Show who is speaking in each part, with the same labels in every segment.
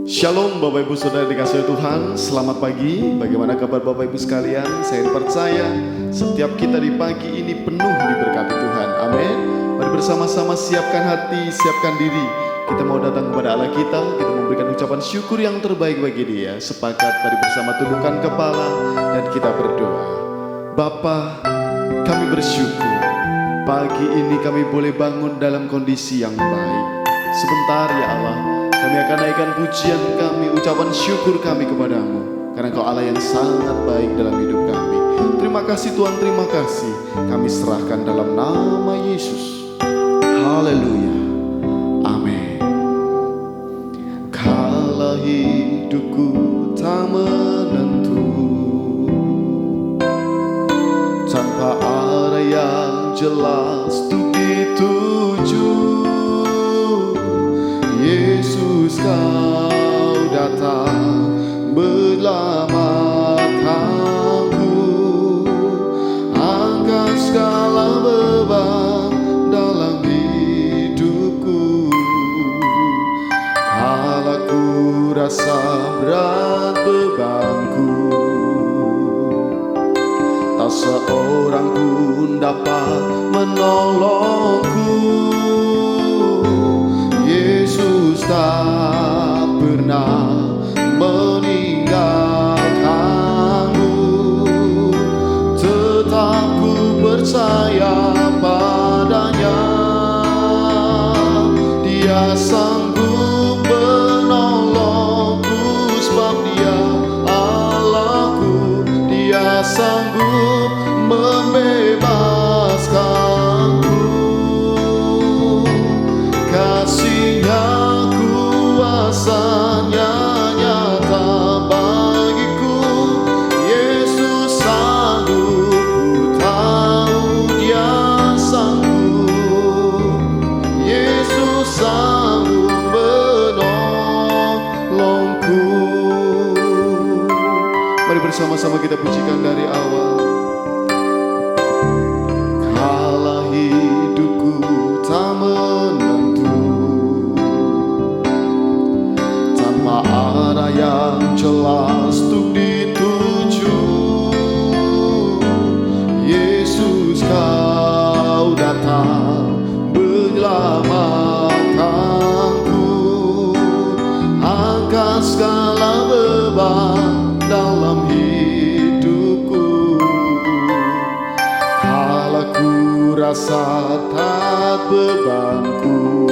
Speaker 1: Shalom Bapak Ibu Saudara dikasihi Tuhan, selamat pagi. Bagaimana kabar Bapak Ibu sekalian? Saya percaya setiap kita di pagi ini penuh diberkati Tuhan, amin. Mari bersama-sama siapkan hati, siapkan diri. Kita mau datang kepada Allah kita memberikan ucapan syukur yang terbaik bagi Dia. Sepakat mari bersama tundukkan kepala dan kita berdoa. Bapa, kami bersyukur pagi ini kami boleh bangun dalam kondisi yang baik. Sebentar ya Allah, kami akan naikkan pujian kami, ucapan syukur kami kepadamu. Karena Engkau Allah yang sangat baik dalam hidup kami. Terima kasih Tuhan, terima kasih. Kami serahkan dalam nama Yesus. Haleluya. Amin. Kala hidupku tak menentu, tanpa arah yang jelas untuk dituju, Yesus Kau datang menyelamatkanku. Angkat segala beban dalam hidupku. Kala ku rasa berat bebanku, tak seorang pun dapat menolongku. Yesus tak pernah meninggalkanmu. Tetap ku percaya padanya. Dia sanggup menolongku, sebab Dia Allahku. Dia sanggup membebaskanku. Kasih-Nya, kuasa-Nya nyata bagiku. Yesus sanggup, ku tahu Dia sanggup. Yesus sanggup menolongku. Mari bersama-sama kita pujikan dari awal. Kala hidupku tak menentu, tanpa arah yang jelas untuk dituju, Yesus Kau datang menyelamatkanku. Angkat segala beban dalam hidupku. Kala ku rasa tak bebanku,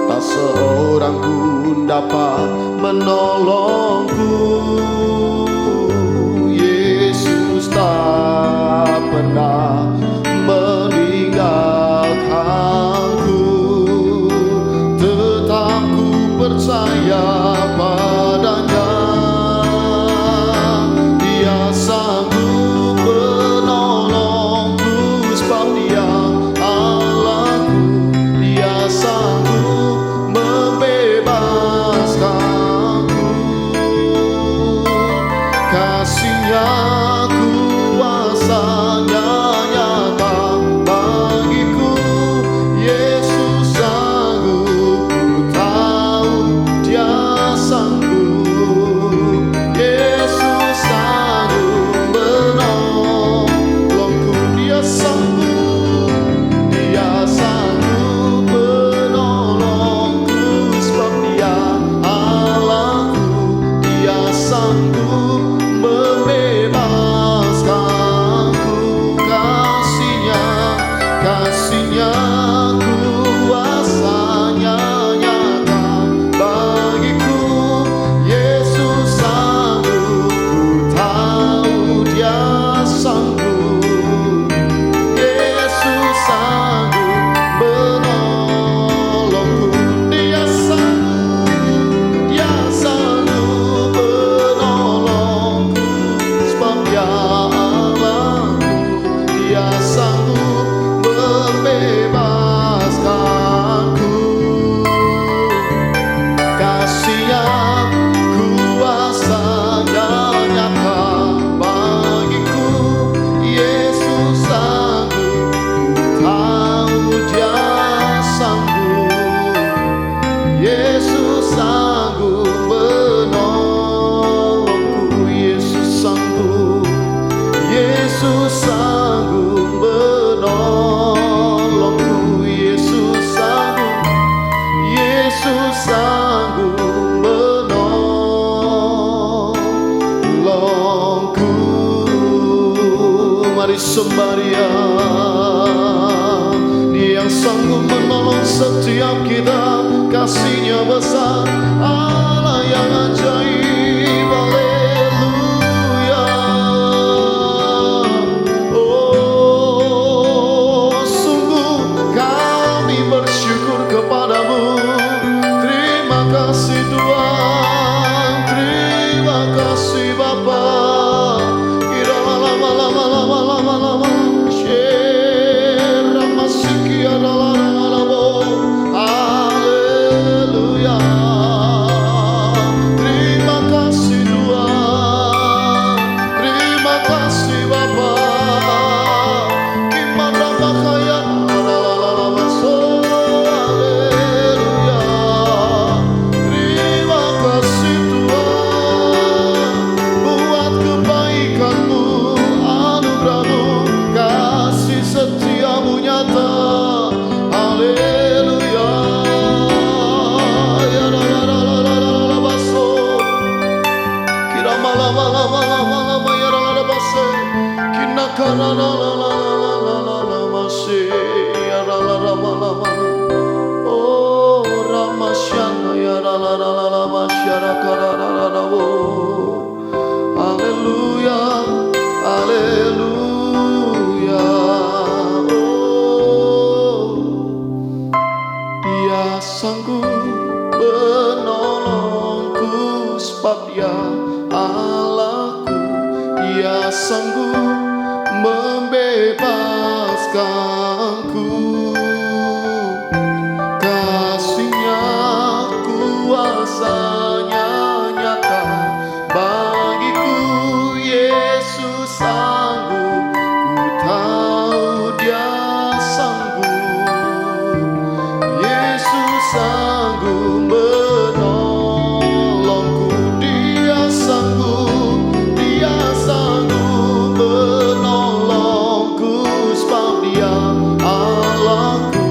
Speaker 1: tak seorang pun dapat menolongku. Yesus tak pernah meninggalkanku. Tetap ku percaya padanya. Dia sanggup menolongku, sebab Dia Allahku. Dia sanggup membebaskanku. Kasih-Nya, kuasa-Nya nyata bagiku. Yesus sanggup, ku tahu Dia sanggup menolongku, Yesus sanggup, Yesus sanggup menolongku, Yesus sanggup, Yesus sanggup menolongku. Mari sembah Dia, Dia yang sanggup menolong setiap kita. Kasih-Nya besar, Allah yang ajaib, haleluya. Oh, sungguh kami bersyukur kepadamu. Terima kasih Tuhan, terima kasih Bapa. Oh, Ramasyana ya la masyarakat. Haleluya, haleluya. Oh, Dia sanggup menolongku, sebab Dia Allahku. Dia sanggup membebaskanku. Kasih-Nya, kuasa-Nya nyata bagiku. Yesus sanggup, ku tahu Dia sanggup. Yesus sanggup menolongku. Dia sanggup, Dia sanggup menolongku, sebab Dia Allahku.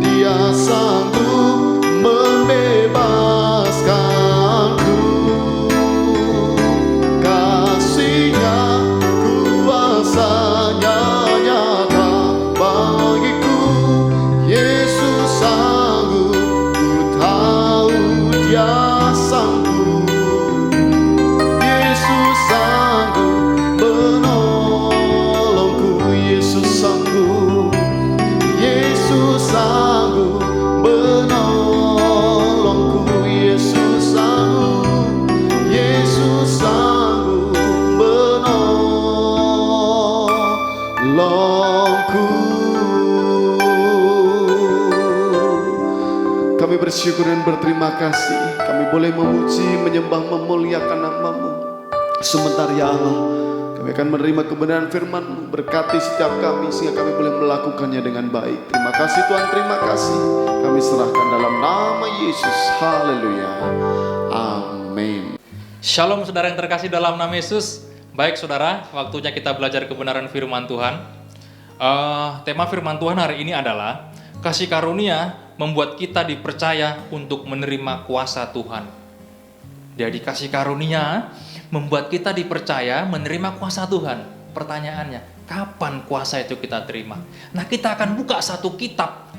Speaker 1: Dia sanggup membebaskanku. Kasih-Nya, kuasa-Nya nyata bagiku. Yesus sanggup, ku tahu Dia sanggup. Yesus sanggup menolongku. Yesus sanggup, Yesus sanggup menolongku. Yesus sanggup, Yesus sanggup menolongku. Kami bersyukur dan berterima kasih. Kami boleh memuji, menyembah, memuliakan nama-Mu. Sebentar ya Allah, kami akan menerima kebenaran firman-Mu. Berkati setiap kami sehingga kami boleh melakukannya dengan baik. Terima kasih Tuhan, terima kasih. Kami serahkan dalam nama Yesus. Haleluya, amin.
Speaker 2: Shalom saudara yang terkasih dalam nama Yesus. Baik saudara, waktunya kita belajar kebenaran firman Tuhan. Tema firman Tuhan hari ini adalah kasih karunia membuat kita dipercaya untuk menerima kuasa Tuhan. Jadi kasih karunia membuat kita dipercaya menerima kuasa Tuhan. Pertanyaannya, kapan kuasa itu kita terima? Nah, kita akan buka satu kitab,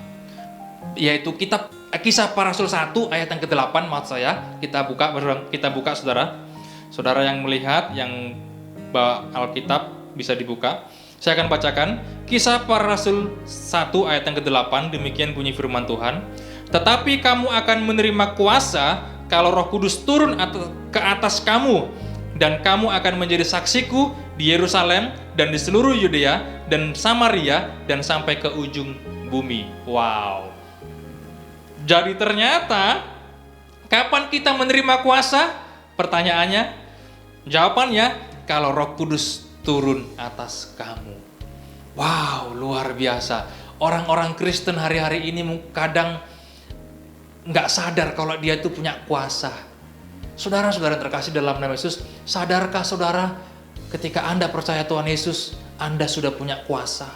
Speaker 2: yaitu kitab Kisah Para Rasul 1 ayat yang ke-8 maksud saya. Kita buka saudara. Saudara yang melihat, yang bawa Alkitab bisa dibuka. Saya akan bacakan Kisah Para Rasul 1 ayat yang ke-8. Demikian bunyi firman Tuhan. Tetapi kamu akan menerima kuasa kalau Roh Kudus turun ke atas kamu, dan kamu akan menjadi saksiku di Yerusalem dan di seluruh Yudea dan Samaria dan sampai ke ujung bumi. Wow. Jadi ternyata kapan kita menerima kuasa? Pertanyaannya, jawabannya kalau Roh Kudus turun atas kamu. Wow, luar biasa. Orang-orang Kristen hari-hari ini kadang nggak sadar kalau dia itu punya kuasa. Saudara-saudara yang terkasih dalam nama Yesus, sadarkah saudara ketika Anda percaya Tuhan Yesus, Anda sudah punya kuasa.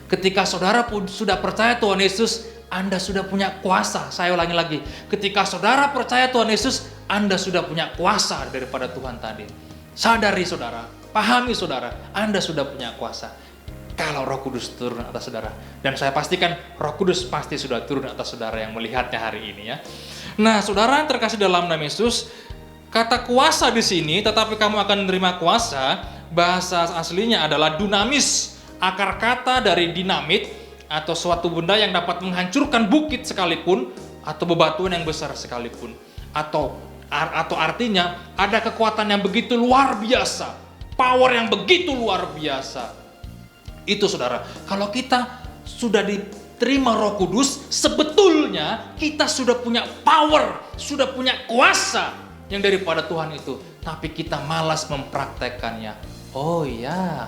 Speaker 2: Ketika saudara pun sudah percaya Tuhan Yesus, Anda sudah punya kuasa. Saya ulangi lagi, ketika saudara percaya Tuhan Yesus, Anda sudah punya kuasa daripada Tuhan tadi. Sadari saudara, pahami saudara, Anda sudah punya kuasa. Kalau Roh Kudus turun atas saudara, dan saya pastikan Roh Kudus pasti sudah turun atas saudara yang melihatnya hari ini ya. Nah, saudara yang terkasih dalam nama Yesus, kata kuasa di sini, tetapi kamu akan menerima kuasa, bahasa aslinya adalah dunamis, akar kata dari dinamit atau suatu benda yang dapat menghancurkan bukit sekalipun atau bebatuan yang besar sekalipun, atau artinya ada kekuatan yang begitu luar biasa, power yang begitu luar biasa. Itu saudara, kalau kita sudah diterima Roh Kudus, sebetulnya kita sudah punya power, sudah punya kuasa yang daripada Tuhan itu, tapi kita malas mempraktekannya. Oh iya,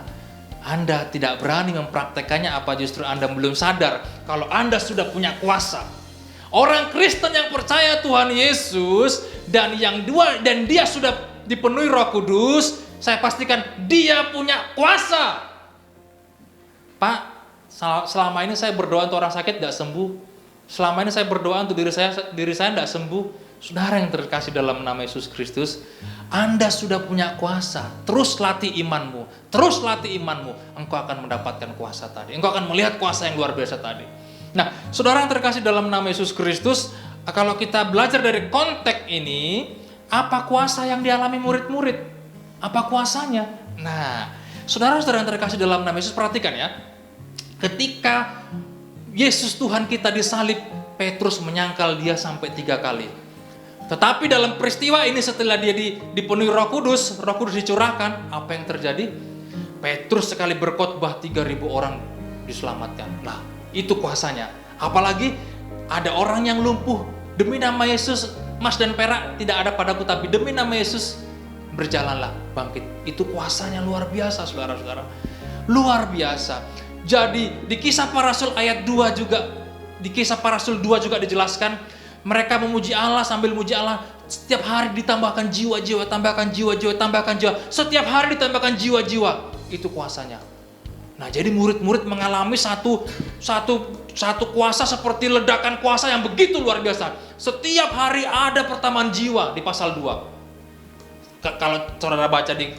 Speaker 2: Anda tidak berani mempraktekannya, apa justru Anda belum sadar kalau Anda sudah punya kuasa? Orang Kristen yang percaya Tuhan Yesus dan dia sudah dipenuhi Roh Kudus, saya pastikan dia punya kuasa. Pak, selama ini saya berdoa untuk orang sakit tidak sembuh. Selama ini saya berdoa untuk diri saya tidak sembuh. Saudara yang terkasih dalam nama Yesus Kristus, Anda sudah punya kuasa. Terus latih imanmu. Terus latih imanmu. Engkau akan mendapatkan kuasa tadi. Engkau akan melihat kuasa yang luar biasa tadi. Nah, saudara yang terkasih dalam nama Yesus Kristus, kalau kita belajar dari konteks ini, apa kuasa yang dialami murid-murid? Apa kuasanya? Nah, saudara-saudara yang terkasih dalam nama Yesus, perhatikan ya. Ketika Yesus Tuhan kita disalib, Petrus menyangkal dia sampai 3 kali. Tetapi dalam peristiwa ini setelah dia dipenuhi Roh Kudus dicurahkan, apa yang terjadi? Petrus sekali berkhotbah 3.000 orang diselamatkan. Nah, itu kuasanya. Apalagi ada orang yang lumpuh, demi nama Yesus, emas dan perak tidak ada padaku, tapi demi nama Yesus berjalanlah, bangkit. Itu kuasanya luar biasa, saudara-saudara. Luar biasa. Jadi di Kisah Para Rasul ayat 2 juga, di Kisah Para Rasul 2 juga dijelaskan, mereka memuji Allah sambil memuji Allah, setiap hari ditambahkan jiwa-jiwa, tambahkan jiwa-jiwa, tambahkan jiwa. Setiap hari ditambahkan jiwa-jiwa. Itu kuasanya. Nah, jadi murid-murid mengalami satu kuasa seperti ledakan kuasa yang begitu luar biasa. Setiap hari ada pertambahan jiwa di pasal 2. Kalau saudara baca di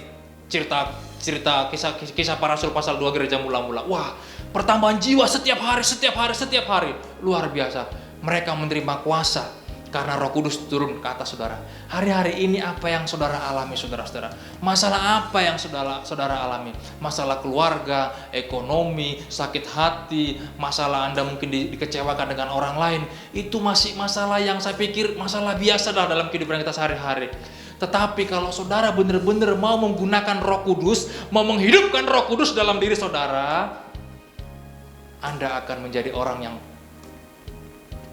Speaker 2: cerita kisah para rasul pasal 2 gereja mula-mula. Wah, pertambahan jiwa setiap hari. Luar biasa. Mereka menerima kuasa karena Roh Kudus turun ke atas saudara. Hari-hari ini apa yang saudara alami, saudara-saudara? Masalah apa yang saudara alami? Masalah keluarga, ekonomi, sakit hati, masalah Anda mungkin dikecewakan dengan orang lain. Itu masih masalah yang saya pikir masalah biasa dalam kehidupan kita sehari-hari. Tetapi kalau saudara benar-benar mau menggunakan Roh Kudus, mau menghidupkan Roh Kudus dalam diri saudara, Anda akan menjadi orang yang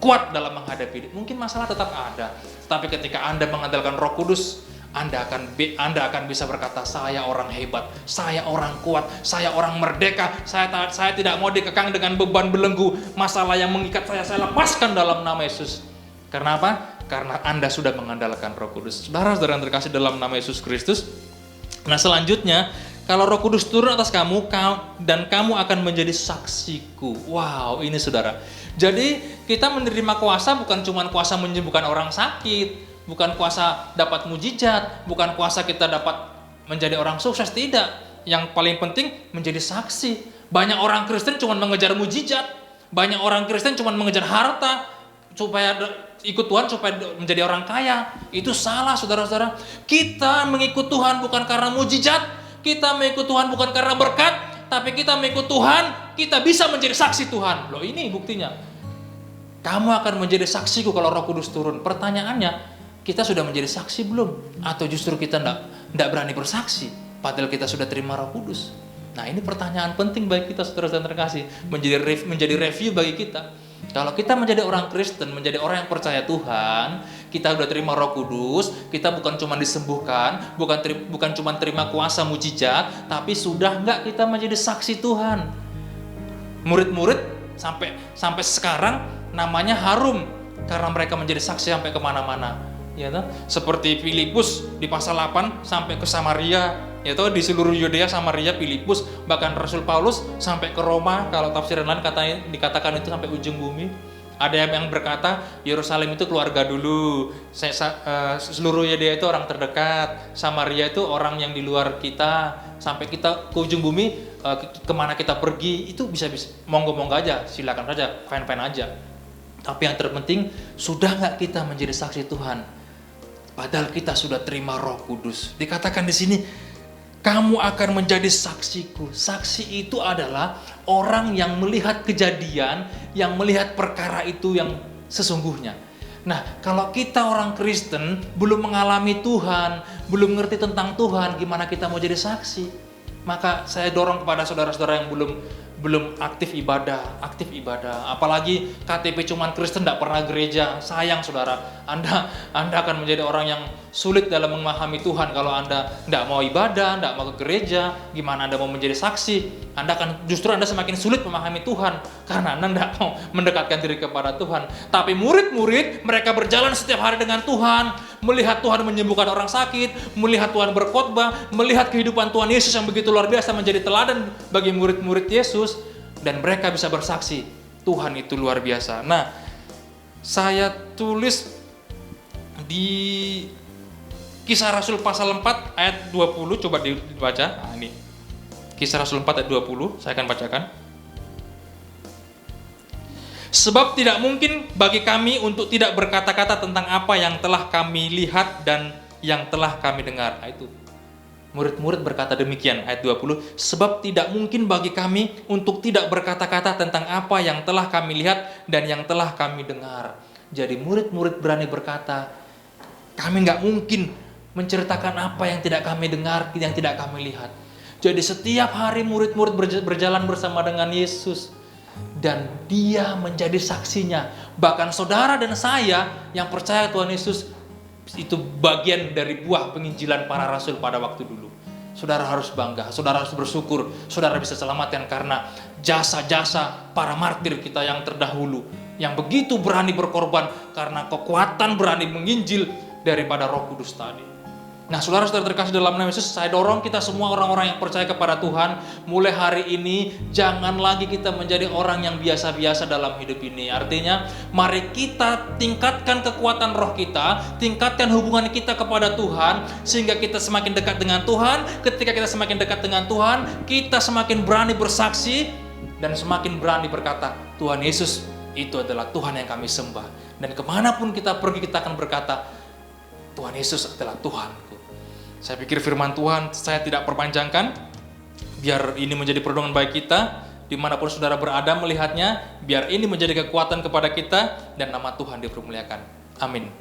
Speaker 2: kuat dalam menghadapi. Mungkin masalah tetap ada, tetapi ketika Anda mengandalkan Roh Kudus, Anda akan bisa berkata, saya orang hebat, saya orang kuat, saya orang merdeka, saya tidak mau dikekang dengan beban belenggu, masalah yang mengikat saya lepaskan dalam nama Yesus. Karena apa? Karena Anda sudah mengandalkan Roh Kudus. Saudara-saudara yang terkasih dalam nama Yesus Kristus. Nah, selanjutnya, kalau Roh Kudus turun atas kamu dan kamu akan menjadi saksiku. Wow, ini saudara. Jadi kita menerima kuasa bukan cuma kuasa menyembuhkan orang sakit, bukan kuasa dapat mujizat, bukan kuasa kita dapat menjadi orang sukses, tidak. Yang paling penting menjadi saksi. Banyak orang Kristen cuma mengejar mujizat, banyak orang Kristen cuma mengejar harta supaya ikut Tuhan, supaya menjadi orang kaya. Itu salah, saudara-saudara. Kita mengikut Tuhan bukan karena mujizat, kita mengikut Tuhan bukan karena berkat, tapi kita mengikut Tuhan, kita bisa menjadi saksi Tuhan. Loh, ini buktinya. Kamu akan menjadi saksiku kalau Roh Kudus turun. Pertanyaannya, kita sudah menjadi saksi belum? Atau justru kita tidak berani bersaksi, padahal kita sudah terima Roh Kudus? Nah, ini pertanyaan penting bagi kita, saudara-saudara terkasih. Menjadi review bagi kita. Kalau kita menjadi orang Kristen, menjadi orang yang percaya Tuhan, kita sudah terima Roh Kudus, kita bukan cuma disembuhkan, bukan cuma terima kuasa mujizat, tapi sudah enggak kita menjadi saksi Tuhan. Murid-murid sampai sekarang namanya harum karena mereka menjadi saksi sampai kemana-mana. ya toh? Seperti Filipus di pasal 8 sampai ke Samaria, ya toh, di seluruh Yudea, Samaria, Filipus, bahkan Rasul Paulus sampai ke Roma, kalau tafsiran lain dikatakan itu sampai ujung bumi. Ada yang berkata Yerusalem itu keluarga dulu, seluruh Yudea itu orang terdekat, Samaria itu orang yang di luar kita, sampai kita ke ujung bumi, kemana kita pergi itu bisa monggo aja, silakan saja, fine aja. Tapi yang terpenting, sudah nggak kita menjadi saksi Tuhan? Padahal kita sudah terima Roh Kudus. Dikatakan di sini, kamu akan menjadi saksiku. Saksi itu adalah orang yang melihat kejadian, yang melihat perkara itu yang sesungguhnya. Nah, kalau kita orang Kristen belum mengalami Tuhan, belum ngerti tentang Tuhan, gimana kita mau jadi saksi? Maka saya dorong kepada saudara-saudara yang belum aktif ibadah. Apalagi KTP cuman Kristen, tidak pernah gereja. Sayang saudara, Anda akan menjadi orang yang sulit dalam memahami Tuhan kalau Anda tidak mau ibadah, tidak mau ke gereja. Gimana Anda mau menjadi saksi? Anda semakin sulit memahami Tuhan karena Anda tidak mau mendekatkan diri kepada Tuhan. Tapi murid-murid mereka berjalan setiap hari dengan Tuhan, melihat Tuhan menyembuhkan orang sakit, melihat Tuhan berkhotbah, melihat kehidupan Tuhan Yesus yang begitu luar biasa menjadi teladan bagi murid-murid Yesus, dan mereka bisa bersaksi Tuhan itu luar biasa. Nah, saya tulis di Kisah Rasul pasal 4 ayat 20, coba dibaca. Nah, ini Kisah Rasul 4 ayat 20, saya akan bacakan. Sebab tidak mungkin bagi kami untuk tidak berkata-kata tentang apa yang telah kami lihat dan yang telah kami dengar. Nah, itu murid-murid berkata demikian, ayat 20. Sebab tidak mungkin bagi kami untuk tidak berkata-kata tentang apa yang telah kami lihat dan yang telah kami dengar. Jadi murid-murid berani berkata, kami nggak mungkin menceritakan apa yang tidak kami dengar, yang tidak kami lihat. Jadi setiap hari murid-murid berjalan bersama dengan Yesus, dan dia menjadi saksinya. Bahkan saudara dan saya yang percaya Tuhan Yesus, itu bagian dari buah penginjilan para rasul pada waktu dulu. Saudara harus bangga, saudara harus bersyukur, saudara bisa selamatkan karena jasa-jasa para martir kita yang terdahulu, yang begitu berani berkorban karena kekuatan berani menginjil daripada Roh Kudus tadi. Nah, saudara-saudara terkasih dalam nama Yesus, saya dorong kita semua orang-orang yang percaya kepada Tuhan, mulai hari ini jangan lagi kita menjadi orang yang biasa-biasa dalam hidup ini. Artinya, mari kita tingkatkan kekuatan roh kita, tingkatkan hubungan kita kepada Tuhan, sehingga kita semakin dekat dengan Tuhan. Ketika kita semakin dekat dengan Tuhan, kita semakin berani bersaksi dan semakin berani berkata, Tuhan Yesus itu adalah Tuhan yang kami sembah. Dan kemanapun kita pergi, kita akan berkata, Tuhan Yesus adalah Tuhanku. Saya pikir firman Tuhan saya tidak perpanjangkan, biar ini menjadi perdoman bagi kita, dimanapun saudara berada melihatnya, biar ini menjadi kekuatan kepada kita, dan nama Tuhan dipermuliakan. Amin.